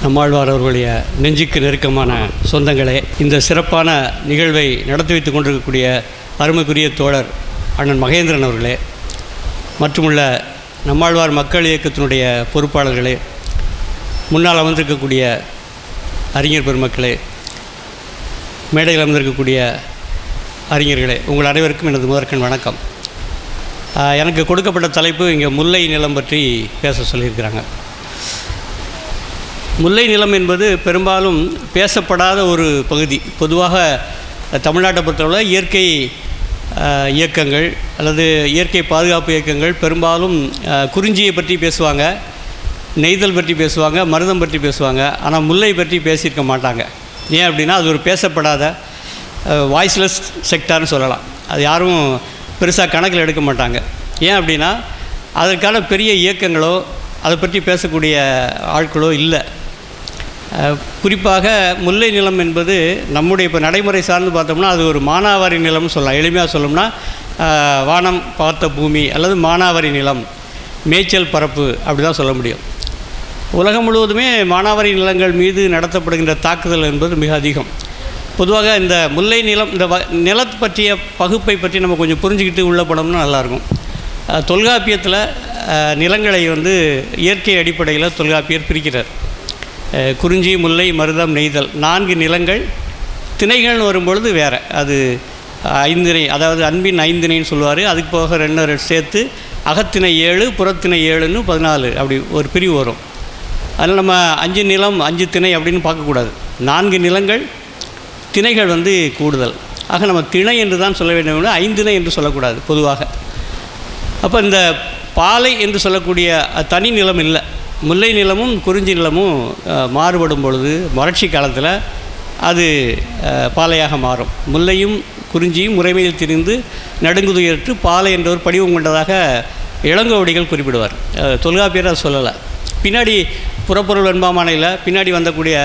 நம்மாழ்வார் அவர்களுடைய நெஞ்சுக்கு நெருக்கமான சொந்தங்களே, இந்த சிறப்பான நிகழ்வை நடத்தி வைத்துக் கொண்டிருக்கக்கூடிய அருமைக்குரிய தோழர் அண்ணன் மகேந்திரன் அவர்களே, மற்றுமுள்ள நம்மாழ்வார் மக்கள் இயக்கத்தினுடைய பொறுப்பாளர்களே, முன்னால் அமர்ந்திருக்கக்கூடிய அறிஞர் பெருமக்களே, மேடையில் அமர்ந்திருக்கக்கூடிய அறிஞர்களே, உங்கள் அனைவருக்கும் எனது முதற்கண் வணக்கம். எனக்கு கொடுக்கப்பட்ட தலைப்பு இங்கே முல்லை நிலம் பற்றி பேச சொல்லியிருக்கிறாங்க. முல்லை நிலம் என்பது பெரும்பாலும் பேசப்படாத ஒரு பகுதி. பொதுவாக தமிழ்நாட்டை பொறுத்தவரை இயற்கை இயக்கங்கள் அல்லது இயற்கை பாதுகாப்பு இயக்கங்கள் பெரும்பாலும் குறிஞ்சியை பற்றி பேசுவாங்க, நெய்தல் பற்றி பேசுவாங்க, மருதம் பற்றி பேசுவாங்க. ஆனால் முல்லை பற்றி பேசியிருக்க மாட்டாங்க. ஏன் அப்படின்னா அது ஒரு பேசப்படாத வாய்ஸ்லெஸ் செக்டார்னு சொல்லலாம். அது யாரும் பெருசாக கணக்கில் எடுக்க மாட்டாங்க. ஏன் அப்படின்னா அதற்கான பெரிய இயக்கங்களோ அதை பற்றி பேசக்கூடிய ஆட்களோ இல்லை. குறிப்பாக முல்லை நிலம் என்பது நம்முடைய இப்போ நடைமுறை சார்ந்து பார்த்தோம்னா அது ஒரு மானாவாரி நிலம்னு சொல்லலாம். எளிமையாக சொல்லணும்னா வானம் பார்த்த பூமி அல்லது மானாவாரி நிலம், மேய்ச்சல் பரப்பு அப்படி தான் சொல்ல முடியும். உலகம் முழுவதுமே மானாவாரி நிலங்கள் மீது நடத்தப்படுகின்ற தாக்குதல் என்பது மிக அதிகம். பொதுவாக இந்த முல்லை நிலம், இந்த நிலத்தை பற்றிய பகுப்பை பற்றி நம்ம கொஞ்சம் புரிஞ்சுக்கிட்டு உள்ள போனோம்னா நல்லாயிருக்கும். தொல்காப்பியத்தில் நிலங்களை இயற்கை அடிப்படையில் தொல்காப்பியர் பிரிக்கிறார். குறிஞ்சி, முல்லை, மருதம், நெய்தல் 4 நிலங்கள். திணைகள்னு வரும்பொழுது வேறு, அது 5 திணை, அதாவது அன்பின் 5 திணைன்னு சொல்லுவார். அதுக்கு போக 2 சேர்த்து அகத்திணை 7, புறத்திணை 7ன்னு 14 அப்படி ஒரு பிரிவு வரும். அதில் நம்ம 5 நிலம் 5 திணை அப்படின்னு பார்க்கக்கூடாது. 4 நிலங்கள், திணைகள் கூடுதல். ஆக நம்ம திணை என்று தான் சொல்ல வேண்டும், 5 திணை என்று சொல்லக்கூடாது பொதுவாக. அப்போ இந்த பாலை என்று சொல்லக்கூடிய தனி நிலம் இல்லை. முல்லை நிலமும் குறிஞ்சி நிலமும் மாறுபடும் பொழுது வறட்சி காலத்தில் அது பாலையாக மாறும். முல்லையும் குறிஞ்சியும் முறைமையில் திரிந்து நடுங்குதுயற்று பாலை என்ற ஒரு படிவம் கொண்டதாக இளங்கோவடிகள் குறிப்பிடுவார். தொல்காப்பியர் அதை சொல்லலை. பின்னாடி புறப்பொருள் வெண்பாமானையில் பின்னாடி வந்தக்கூடிய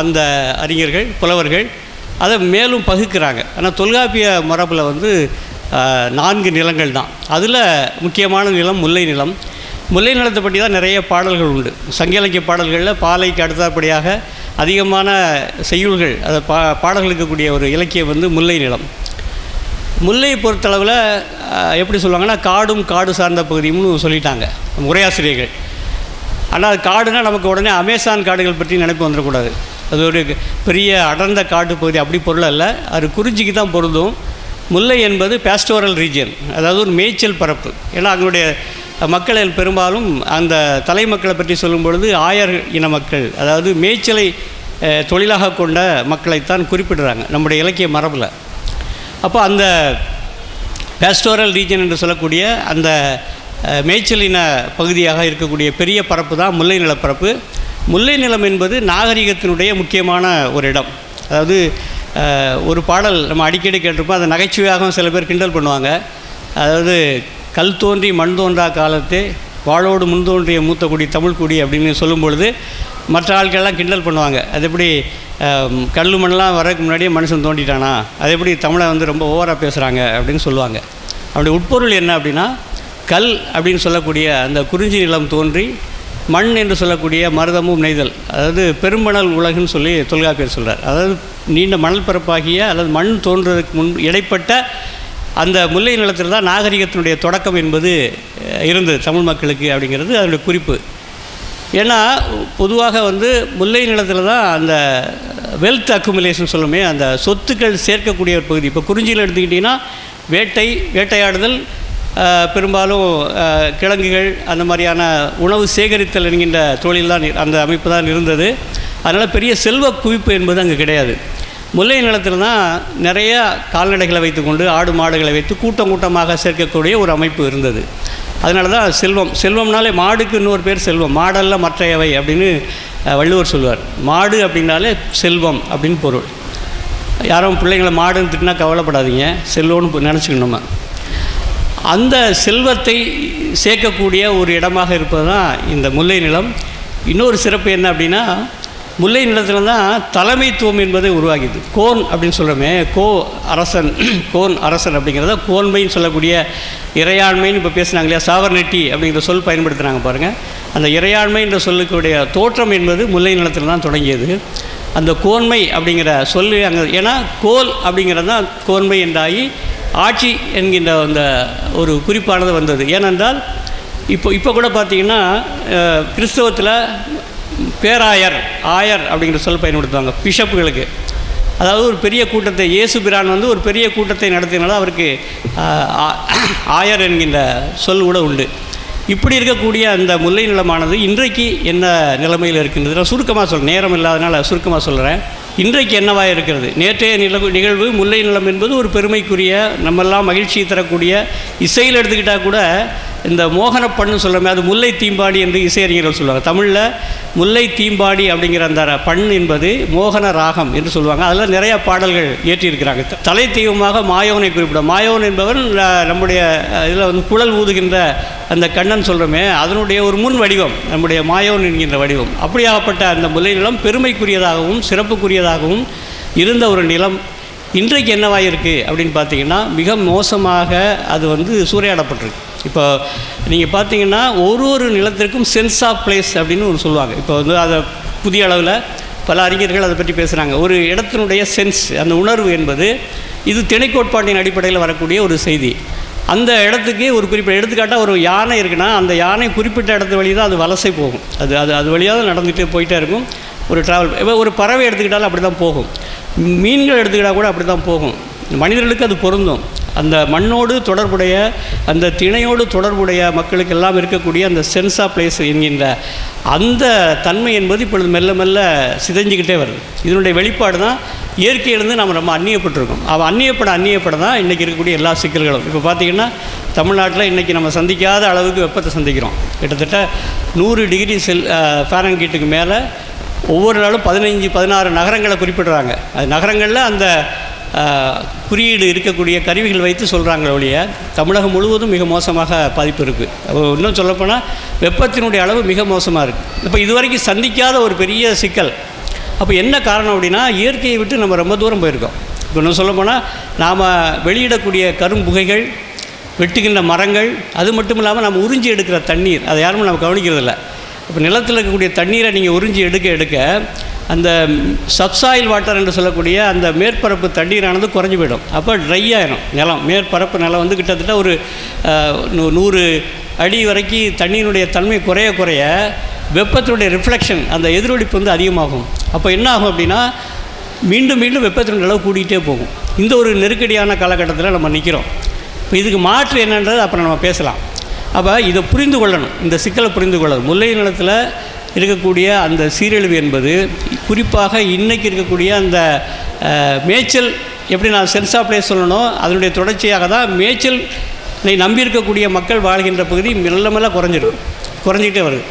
அந்த அறிஞர்கள் புலவர்கள் அதை மேலும் பகுக்கிறாங்க. ஆனால் தொல்காப்பிய மரபில் 4 நிலங்கள் தான். அதில் முக்கியமான நிலம் முல்லை நிலம். முல்லை நிலத்தை பற்றி தான் நிறைய பாடல்கள் உண்டு. சங்க இலக்கிய பாடல்களில் பாலைக்கு அடுத்தபடியாக அதிகமான செய்யுள்கள், அதை பாடல்களுக்கு கூடிய ஒரு இலக்கியம் முல்லை நிலம். முல்லையை பொறுத்தளவில் எப்படி சொல்லுவாங்கன்னா காடும் காடு சார்ந்த பகுதியும்னு சொல்லிட்டாங்க உரையாசிரியர்கள். ஆனால் காடுனால் நமக்கு உடனே அமேசான் காடுகள் பற்றி நினைப்பு வந்துடக்கூடாது. அது ஒரு பெரிய அடர்ந்த காட்டு பகுதி, அப்படி பொருள் அல்ல. அது குறிஞ்சிக்கு தான் பொருந்தும். முல்லை என்பது பேஸ்டோரல் ரீஜியன், அதாவது ஒரு மேய்ச்சல் பரப்பு. ஏன்னா அங்களுடைய மக்கள் பெரும்பாலும் அந்த தலைமக்களை பற்றி சொல்லும் பொழுது ஆயர் இன மக்கள், அதாவது மேய்ச்சலை தொழிலாக கொண்ட மக்களைத்தான் குறிப்பிடுறாங்க நம்முடைய இலக்கிய மரபில். அப்போ அந்த பேஸ்டோரல் ரீஜன் என்று சொல்லக்கூடிய அந்த மேய்ச்சலின பகுதியாக இருக்கக்கூடிய பெரிய பரப்பு தான் முல்லை நிலப்பரப்பு. முல்லை நிலம் என்பது நாகரிகத்தினுடைய முக்கியமான ஒரு இடம். அதாவது ஒரு பாடல் நம்ம அடிக்கடி கேட்டிருப்போம், அதை நகைச்சுவையாகவும் சில பேர் கிண்டல் பண்ணுவாங்க. அதாவது கல் தோன்றி மண் தோன்றா காலத்தே வாழோடு முன் தோன்றிய மூத்த குடி தமிழ் குடி அப்படின்னு சொல்லும் பொழுது மற்ற ஆட்கள்லாம் கிண்டல் பண்ணுவாங்க. அது எப்படி கல் மண்ணெலாம் வரதுக்கு முன்னாடியே மனுஷன் தோண்டிட்டானா, அது எப்படி தமிழை ரொம்ப ஓவராக பேசுகிறாங்க அப்படின்னு சொல்லுவாங்க. அப்படி உட்பொருள் என்ன அப்படின்னா, கல் அப்படின்னு சொல்லக்கூடிய அந்த குறிஞ்சி நிலம் தோன்றி மண் என்று சொல்லக்கூடிய மருதமும் நெய்தல், அதாவது பெருமணல் உலகுன்னு சொல்லி தொல்காப்பியர் சொல்கிறார். அதாவது நீண்ட மணல் பரப்பாகிய அல்லது மண் தோன்றுவதற்கு முன் இடைப்பட்ட அந்த முல்லை நிலத்தில் தான் நாகரிகத்தினுடைய தொடக்கம் என்பது இருந்தது தமிழ் மக்களுக்கு அப்படிங்கிறது அதனுடைய குறிப்பு. ஏன்னா பொதுவாக முல்லை நிலத்தில் தான் அந்த வெல்த் அக்குமுலேஷன் சொல்லுமே, அந்த சொத்துக்கள் சேர்க்கக்கூடிய ஒரு பகுதி. இப்போ குறிஞ்சியில் எடுத்துக்கிட்டிங்கன்னா வேட்டையாடுதல், பெரும்பாலும் கிழங்குகள், அந்த மாதிரியான உணவு சேகரித்தல் என்கின்ற தொழில் தான், அந்த அமைப்பு தான் இருந்தது. அதனால் பெரிய செல்வ குவிப்பு என்பது அங்கே கிடையாது. முல்லை நிலத்தில் தான் நிறைய கால்நடைகளை வைத்துக்கொண்டு ஆடு மாடுகளை வைத்து கூட்டமாக சேர்க்கக்கூடிய ஒரு அமைப்பு இருந்தது. அதனால தான் செல்வம்னாலே மாடுக்கு இன்னொரு பேர் செல்வம், மாடல்ல மற்றையவை அப்படின்னு வள்ளுவர் சொல்லுவார். மாடு அப்படின்னாலே செல்வம் அப்படின்னு பொருள். யாரும் பிள்ளைங்களை மாடுன்னு திட்டினா கவலைப்படாதீங்க, செல்வம்னு நினச்சிக்கணுமா. அந்த செல்வத்தை சேர்க்கக்கூடிய ஒரு இடமாக இருப்பது தான் இந்த முல்லை நிலம். இன்னொரு சிறப்பு என்ன அப்படின்னா, முல்லை நிலத்தில் தான் தலைமைத்துவம் என்பதை உருவாகிது. கோன் அப்படின்னு சொல்கிறோமே, கோன் அரசன் அப்படிங்கிறத கோன்மைன்னு சொல்லக்கூடிய இறையாண்மைன்னு இப்போ பேசுனாங்க இல்லையா, சாவர்னிட்டி அப்படிங்கிற சொல் பயன்படுத்துகிறாங்க பாருங்கள். அந்த இறையாண்மை என்ற சொல்லுக்குடைய தோற்றம் என்பது முல்லை நிலத்தில் தான் தொடங்கியது. அந்த கோன்மை அப்படிங்கிற சொல்லு அங்கே, ஏன்னா கோல் அப்படிங்கிறது தான் கோன்மை என்றாகி ஆட்சி என்கின்ற அந்த ஒரு குறிப்பானது வந்தது. ஏனென்றால் இப்போ கூட பார்த்திங்கன்னா கிறிஸ்தவத்தில் பேராயர், ஆயர் அப்படிங்கிற சொல் பயன்படுத்துவாங்க பிஷப்புகளுக்கு. அதாவது ஒரு பெரிய கூட்டத்தை, இயேசு பிரான் வந்து ஒரு பெரிய கூட்டத்தை நடத்தினால அவருக்கு ஆயர் என்கின்ற சொல் கூட உண்டு. இப்படி இருக்கக்கூடிய அந்த முல்லை நிலமானது இன்றைக்கு என்ன நிலைமையில் இருக்கின்றது, நான் சுருக்கமாக சொல்கிறேன், நேரம் இல்லாதனால சுருக்கமாக சொல்கிறேன். இன்றைக்கு என்னவாக இருக்கிறது, நேற்றைய நிகழ்வு முல்லை நிலம் என்பது ஒரு பெருமைக்குரிய, நம்மெல்லாம் மகிழ்ச்சியை தரக்கூடிய, இசையில் எடுத்துக்கிட்டால் கூட இந்த மோகன பண்ணு சொல்கிறோமே, அது முல்லை தீம்பாடி என்று இசையறிஞர்கள் சொல்லுவாங்க. தமிழில் முல்லை தீம்பாடி அப்படிங்கிற அந்த பண் என்பது மோகன ராகம் என்று சொல்லுவாங்க. அதில் நிறையா பாடல்கள் இயற்றியிருக்கிறாங்க. தலை தெய்வமாக மாயோனை குறிப்பிடும். மாயோன் என்பவர் நம்முடைய இதில் வந்து குழல் ஊதுகின்ற அந்த கண்ணன் சொல்கிறோமே, அதனுடைய ஒரு முன் வடிவம் நம்முடைய மாயோன் என்கின்ற வடிவம். அப்படியாகப்பட்ட அந்த முல்லை நிலம் பெருமைக்குரியதாகவும் சிறப்புக்குரியதாகவும் இருந்த ஒரு நிலம் இன்றைக்கு என்னவாக இருக்குது அப்படின்னு பார்த்தீங்கன்னா, மிக மோசமாக அது வந்து சூறையாடப்பட்டிருக்கு. இப்போ நீங்கள் பார்த்தீங்கன்னா ஒரு நிலத்திற்கும் சென்ஸ் ஆஃப் பிளேஸ் அப்படின்னு ஒரு சொல்லுவாங்க. இப்போ வந்து அதை புதிய அளவில் பல அறிஞர்கள் அதை பற்றி பேசுகிறாங்க. ஒரு இடத்தினுடைய சென்ஸ், அந்த உணர்வு என்பது இது திணைக்கோட்பாட்டின் அடிப்படையில் வரக்கூடிய ஒரு செய்தி. அந்த இடத்துக்கு ஒரு குறிப்பிட்ட, எடுத்துக்காட்டால் ஒரு யானை இருக்குன்னா அந்த யானை குறிப்பிட்ட இடத்து வழி தான் அது வலசை போகும். அது வழியாக தான் நடந்துகிட்டே போயிட்டே இருக்கும். ஒரு ட்ராவல். இப்போ ஒரு பறவை எடுத்துக்கிட்டாலும் அப்படி தான் போகும். மீன்கள் எடுத்துக்கிட்டால் கூட அப்படி தான் போகும். மனிதர்களுக்கு அது பொருந்தும். அந்த மண்ணோடு தொடர்புடைய, அந்த திணையோடு தொடர்புடைய மக்களுக்கெல்லாம் இருக்கக்கூடிய அந்த சென்ஸ் ஆஃப் பிளேஸ் என்கின்ற அந்த தன்மை என்பது இப்பொழுது மெல்ல மெல்ல சிதைஞ்சிக்கிட்டே வருது. இதனுடைய வெளிப்பாடு தான் இயற்கையிலிருந்து நம்ம ரொம்ப அந்நியப்பட்டிருக்கோம். அவன் அந்நியப்பட தான் இன்றைக்கி இருக்கக்கூடிய எல்லா சிக்கல்களும். இப்போ பார்த்திங்கன்னா தமிழ்நாட்டில் இன்றைக்கி நம்ம சந்திக்காத அளவுக்கு வெப்பத்தை சந்திக்கிறோம். கிட்டத்தட்ட 100 டிகிரி ஃபாரன்ஹீட்டுக்கு மேலே ஒவ்வொரு நாளும் 15-16 நகரங்களை குறிப்பிடுறாங்க. அது நகரங்களில் அந்த குறியீடு இருக்கக்கூடிய கருவிகள் வைத்து சொல்கிறாங்களே ஒழிய தமிழகம் முழுவதும் மிக மோசமாக பாதிப்பு இருக்குது. இன்னும் சொல்லப்போனால் வெப்பத்தினுடைய அளவு மிக மோசமாக இருக்குது. இப்போ இதுவரைக்கும் சந்திக்காத ஒரு பெரிய சிக்கல். அப்போ என்ன காரணம் அப்படின்னா, இயற்கையை விட்டு நம்ம ரொம்ப தூரம் போயிருக்கோம். இப்போ இன்னும் சொல்லப்போனால் நாம் வெளியிடக்கூடிய கரும்புகைகள், வெட்டுகின்ற மரங்கள், அது மட்டும் இல்லாமல் நம்ம உறிஞ்சி எடுக்கிற தண்ணீர், அதை யாருமே நம்ம கவனிக்கிறதில்ல. இப்போ நிலத்தில் இருக்கக்கூடிய தண்ணீரை நீங்கள் உறிஞ்சி எடுக்க அந்த சப்சாயில் வாட்டர் என்று சொல்லக்கூடிய அந்த மேற்பரப்பு தண்ணீரானது குறைஞ்சி போயிடும். அப்போ ட்ரை ஆகிடும் நிலம். மேற்பரப்பு நிலம் வந்து கிட்டத்தட்ட ஒரு 100 அடி வரைக்கும் தண்ணீருடைய தன்மை குறைய வெப்பத்தினுடைய ரிஃப்ளெக்ஷன், அந்த எதிரொலிப்பு வந்து அதிகமாகும். அப்போ என்ன ஆகும் அப்படின்னா, மீண்டும் வெப்பத்தினுடைய அளவு கூட்டிகிட்டே போகும். இந்த ஒரு நெருக்கடியான காலகட்டத்தில் நம்ம நிற்கிறோம். இப்போ இதுக்கு மாற்று என்னன்றது அப்புறம் நம்ம பேசலாம். அப்போ இதை புரிந்து கொள்ளணும், இந்த சிக்கலை புரிந்து கொள்ளணும். முல்லை நிலத்தில் இருக்கக்கூடிய அந்த சீரழிவு என்பது குறிப்பாக இன்றைக்கி இருக்கக்கூடிய அந்த மேய்ச்சல், எப்படி நான் சென்ஸ் ஆஃப் பிளேஸ் சொல்லணும், அதனுடைய தொடர்ச்சியாக தான் மேய்ச்சலை நம்பியிருக்கக்கூடிய மக்கள் வாழ்கின்ற பகுதி மெல்ல குறைஞ்சிக்கிட்டே வருது.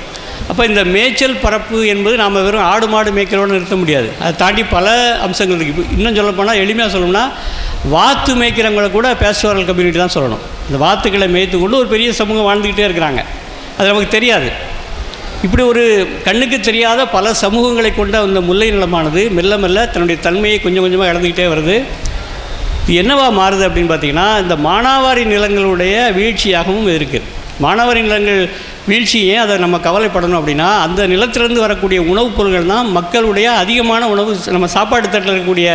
அப்போ இந்த மேய்ச்சல் பரப்பு என்பது நாம் வெறும் ஆடு மாடு மேய்க்கிறோன்னு நிறுத்த முடியாது. அதை தாண்டி பல அம்சங்கள் இருக்குது. இன்னும் சொல்லப்போனால், எளிமையாக சொல்லணும்னா, வாத்து மேய்க்கிறவங்களை கூட பேஸ்டோரல் கம்யூனிட்டி தான் சொல்லணும். இந்த வாத்துக்களை மேய்த்து கொண்டு ஒரு பெரிய சமூகம் வாழ்ந்துக்கிட்டே இருக்கிறாங்க. அது நமக்கு தெரியாது. இப்படி ஒரு கண்ணுக்கு தெரியாத பல சமூகங்களை கொண்ட அந்த முல்லை நிலமானது மெல்ல மெல்ல தன்னுடைய தன்மையை கொஞ்சம் கொஞ்சமாக இழந்துக்கிட்டே வருது. இது என்னவா மாறுது அப்படின்னு பார்த்திங்கன்னா, இந்த மானாவாரி நிலங்களுடைய வீழ்ச்சியாகவும் இருக்குது. மானாவாரி நிலங்கள் வீழ்ச்சியே அதை நம்ம கவலைப்படணும் அப்படின்னா, அந்த நிலத்திலிருந்து வரக்கூடிய உணவுப் பொருட்கள் தான் மக்களுடைய அதிகமான உணவு. நம்ம சாப்பாட்டு தட்டில் இருக்கக்கூடிய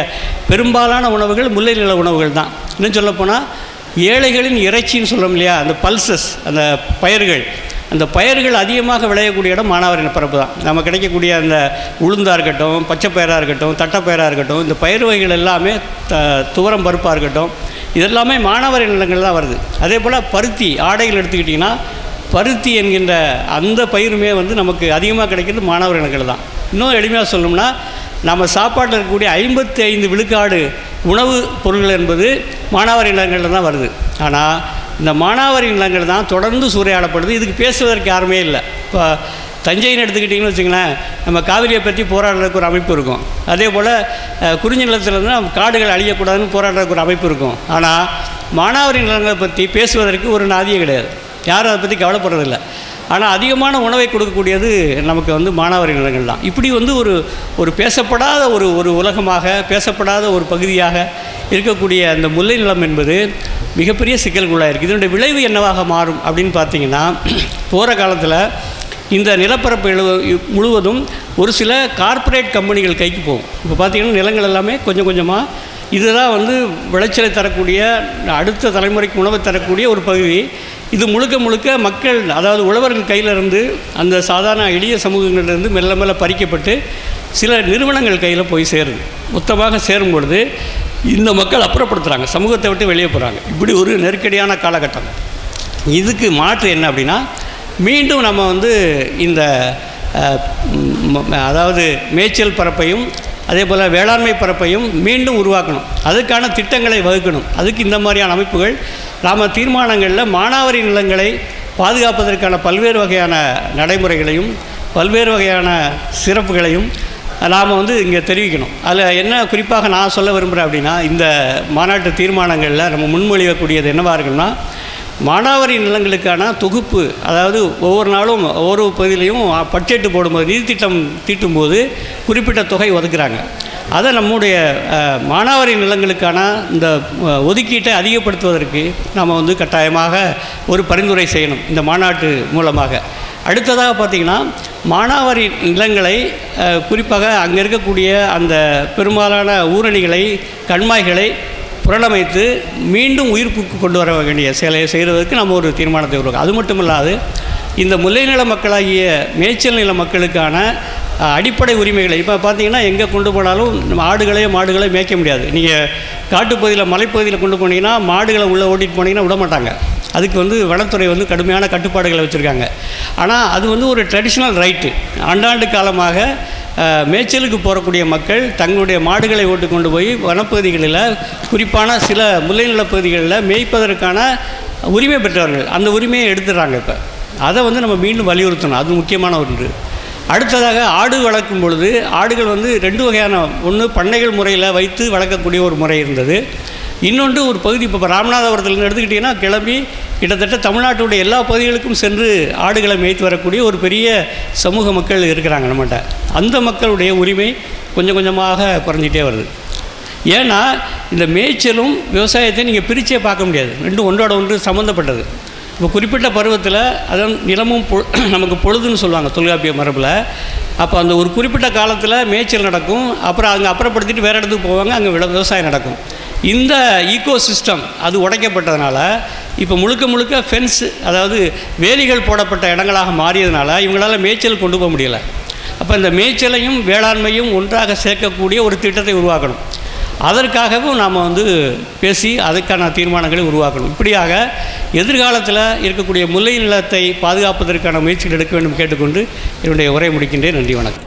பெரும்பாலான உணவுகள் முல்லை நில உணவுகள் தான். இன்னும் சொல்லப்போனால் ஏழைகளின் இறைச்சின்னு சொல்கிறோம் இல்லையா, அந்த பல்சஸ், அந்த பயிர்கள், அந்த பயிர்கள் அதிகமாக விளையக்கூடிய இடம் மானாவாரி நிலப்பரப்பு தான். நம்ம கிடைக்கக்கூடிய அந்த உளுந்தாக இருக்கட்டும், பச்சை பயிராக இருக்கட்டும், தட்டைப்பயிராக இருக்கட்டும், இந்த பயிர் வகைகள் எல்லாமே துவரம் பருப்பாக இருக்கட்டும், இதெல்லாமே மானாவாரி நிலங்கள் தான் வருது. அதே போல் பருத்தி, ஆடைகள் எடுத்துக்கிட்டிங்கன்னா பருத்தி என்கின்ற அந்த பயிருமே வந்து நமக்கு அதிகமாக கிடைக்கிறது மானாவாரி நிலங்கள் தான். இன்னும் எளிமையாக சொல்லணும்னா, நம்ம சாப்பாட்டில் இருக்கக்கூடிய 55 விழுக்காடு உணவு பொருள்கள் என்பது மானாவாரி நிலங்களில் தான் வருது. ஆனால் இந்த மானாவாரி நிலங்கள் தான் தொடர்ந்து சூறையாடப்படுது. இதுக்கு பேசுவதற்கு யாருமே இல்லை. இப்போ தஞ்சைன்னு எடுத்துக்கிட்டிங்கன்னு வச்சுங்களேன், நம்ம காவிரியை பற்றி போராடுறதுக்கு ஒரு அமைப்பு இருக்கும். அதே போல் குறிஞ்சி நிலத்திலேருந்து நம்ம காடுகள் அழியக்கூடாதுன்னு போராடுறதுக்கு ஒரு அமைப்பு இருக்கும். ஆனால் மானாவாரி நிலங்களை பற்றி பேசுவதற்கு ஒரு நாதியே கிடையாது. யாரும் அதை பற்றி கவலைப்படுறதில்லை. ஆனால் அதிகமான உணவை கொடுக்கக்கூடியது நமக்கு வந்து மானாவாரி நிலங்கள் தான். இப்படி வந்து ஒரு பேசப்படாத ஒரு உலகமாக, பேசப்படாத ஒரு பகுதியாக இருக்கக்கூடிய அந்த முல்லை நிலம் என்பது மிகப்பெரிய சிக்கல்குள்ளாக இருக்குது. இதனுடைய விளைவு என்னவாக மாறும் அப்படின்னு பார்த்தீங்கன்னா, போகிற காலத்தில் இந்த நிலப்பரப்பு முழுவதும் ஒரு சில கார்ப்பரேட் கம்பெனிகள் கைக்கு போகும். இப்போ பார்த்திங்கன்னா நிலங்கள் எல்லாமே கொஞ்சம் கொஞ்சமாக இதுதான் வந்து விளைச்சலை தரக்கூடிய, அடுத்த தலைமுறைக்கு உணவை தரக்கூடிய ஒரு பகுதி. இது முழுக்க முழுக்க மக்கள், அதாவது உழவர்கள் கையிலிருந்து, அந்த சாதாரண எளிய சமூகங்களிலிருந்து மெல்ல மெல்ல பறிக்கப்பட்டு சில நிறுவனங்கள் கையில் போய் சேருது. மொத்தமாக சேரும் பொழுது இந்த மக்கள் அப்புறப்படுத்துகிறாங்க, சமூகத்தை விட்டு வெளியே போகிறாங்க. இப்படி ஒரு நெருக்கடியான காலகட்டம். இதுக்கு மாற்று என்ன அப்படின்னா, மீண்டும் நம்ம வந்து இந்த அதாவது மேய்ச்சல் பரப்பையும் அதே போல் வேளாண்மை பரப்பையும் மீண்டும் உருவாக்கணும். அதுக்கான திட்டங்களை வகுக்கணும். அதுக்கு இந்த மாதிரியான அமைப்புகள் நாம் தீர்மானங்களில் மானாவாரி நிலங்களை பாதுகாப்பதற்கான பல்வேறு வகையான நடைமுறைகளையும் பல்வேறு வகையான சிறப்புகளையும் நாம் வந்து இங்கே தெரிவிக்கணும். அதில் என்ன குறிப்பாக நான் சொல்ல விரும்புகிறேன் அப்படின்னா, இந்த மாநாட்டு தீர்மானங்களில் நம்ம முன்மொழியக்கூடியது என்னவாக இருக்குன்னா, மானாவாரி நிலங்களுக்கான தொகுப்பு, அதாவது ஒவ்வொரு நாளும் ஒவ்வொரு பகுதியிலையும் பட்ஜெட்டு போடும்போது, நிதி திட்டம் தீட்டும்போது குறிப்பிட்ட தொகை ஒதுக்குறாங்க. அதை நம்முடைய மானாவாரி நிலங்களுக்கான இந்த ஒதுக்கீட்டை அதிகப்படுத்துவதற்கு நாம் வந்து கட்டாயமாக ஒரு பரிந்துரை செய்யணும் இந்த மாநாட்டு மூலமாக. அடுத்ததாக பார்த்திங்கன்னா, மானாவாரி நிலங்களை குறிப்பாக அங்கே இருக்கக்கூடிய அந்த பெரும்பாலான ஊரணிகளை, கண்மாய்களை புரணமைத்து மீண்டும் உயிர்ப்புக்கு கொண்டு வர வேண்டிய செயலை செய்கிறதுக்கு நம்ம ஒரு தீர்மானத்தை உருவாக்கும். அது மட்டும் இல்லாது, இந்த முல்லை நில மக்களாகிய மேய்ச்சல் நில மக்களுக்கான அடிப்படை உரிமைகளை இப்போ பார்த்திங்கன்னா, எங்கே கொண்டு போனாலும் மாடுகளையோ மேய்க்க முடியாது. நீங்கள் காட்டுப்பகுதியில், மலைப்பகுதியில் கொண்டு போனீங்கன்னா மாடுகளை உள்ளே ஓட்டிகிட்டு போனீங்கன்னா விட மாட்டாங்க. அதுக்கு வந்து வனத்துறை வந்து கடுமையான கட்டுப்பாடுகளை வச்சுருக்காங்க. ஆனால் அது வந்து ஒரு ட்ரெடிஷ்னல் ரைட்டு. ஆண்டாண்டு காலமாக மேய்ச்சலுக்கு போகக்கூடிய மக்கள் தங்களுடைய மாடுகளை ஓட்டு கொண்டு போய் வனப்பகுதிகளில், குறிப்பான சில முல்லை நிலப்பகுதிகளில் மேய்ப்பதற்கான உரிமை பெற்றவர்கள் அந்த உரிமையை எடுத்துடுறாங்க. இப்போ அதை வந்து நம்ம மீண்டும் வலியுறுத்தணும். அது முக்கியமான ஒன்று. அடுத்ததாக, ஆடு வளர்க்கும் பொழுது ஆடுகள் வந்து 2 வகையான, ஒன்று பண்ணைகள் முறையில் வைத்து வளர்க்கக்கூடிய ஒரு முறை இருந்தது. இன்னொன்று ஒரு பகுதி, இப்போ ராமநாதபுரத்தில் எடுத்துக்கிட்டிங்கன்னா கிளம்பி கிட்டத்தட்ட தமிழ்நாட்டுடைய எல்லா பகுதிகளுக்கும் சென்று ஆடுகளை மேய்த்து வரக்கூடிய ஒரு பெரிய சமூக மக்கள் இருக்கிறாங்க நம்மகிட்ட. அந்த மக்களுடைய உரிமை கொஞ்சம் கொஞ்சமாக குறைஞ்சிட்டே வருது. ஏன்னா இந்த மேய்ச்சலும் விவசாயத்தையும் நீங்கள் பிரித்தே பார்க்க முடியாது. ரெண்டும் ஒன்றோட ஒன்று சம்மந்தப்பட்டது. இப்போ குறிப்பிட்ட பருவத்தில் அதான் நிலமும் நமக்கு பொழுதுன்னு சொல்லுவாங்க தொல்காப்பிய மரபில். அப்போ அந்த ஒரு குறிப்பிட்ட காலத்தில் மேய்ச்சல் நடக்கும், அப்புறம் அங்கே அப்புறப்படுத்திட்டு வேறு இடத்துக்கு போவாங்க, அங்கே விவசாயம் நடக்கும். இந்த ஈகோ சிஸ்டம் அது உடைக்கப்பட்டதுனால இப்போ முழுக்க ஃபென்ஸ், அதாவது வேலிகள் போடப்பட்ட இடங்களாக மாறியதுனால இவங்களால் மேய்ச்சல் கொண்டு போக முடியலை. அப்போ இந்த மேய்ச்சலையும் வேளாண்மையும் ஒன்றாக சேர்க்கக்கூடிய ஒரு திட்டத்தை உருவாக்கணும். அதற்காகவும் நாம் வந்து பேசி அதுக்கான தீர்மானங்களை உருவாக்கணும். இப்படியாக எதிர்காலத்தில் இருக்கக்கூடிய முல்லை நிலத்தை பாதுகாப்பதற்கான முயற்சிகள் எடுக்க வேண்டும் கேட்டுக்கொண்டு என்னுடைய உரையை முடிக்கின்றேன். நன்றி, வணக்கம்.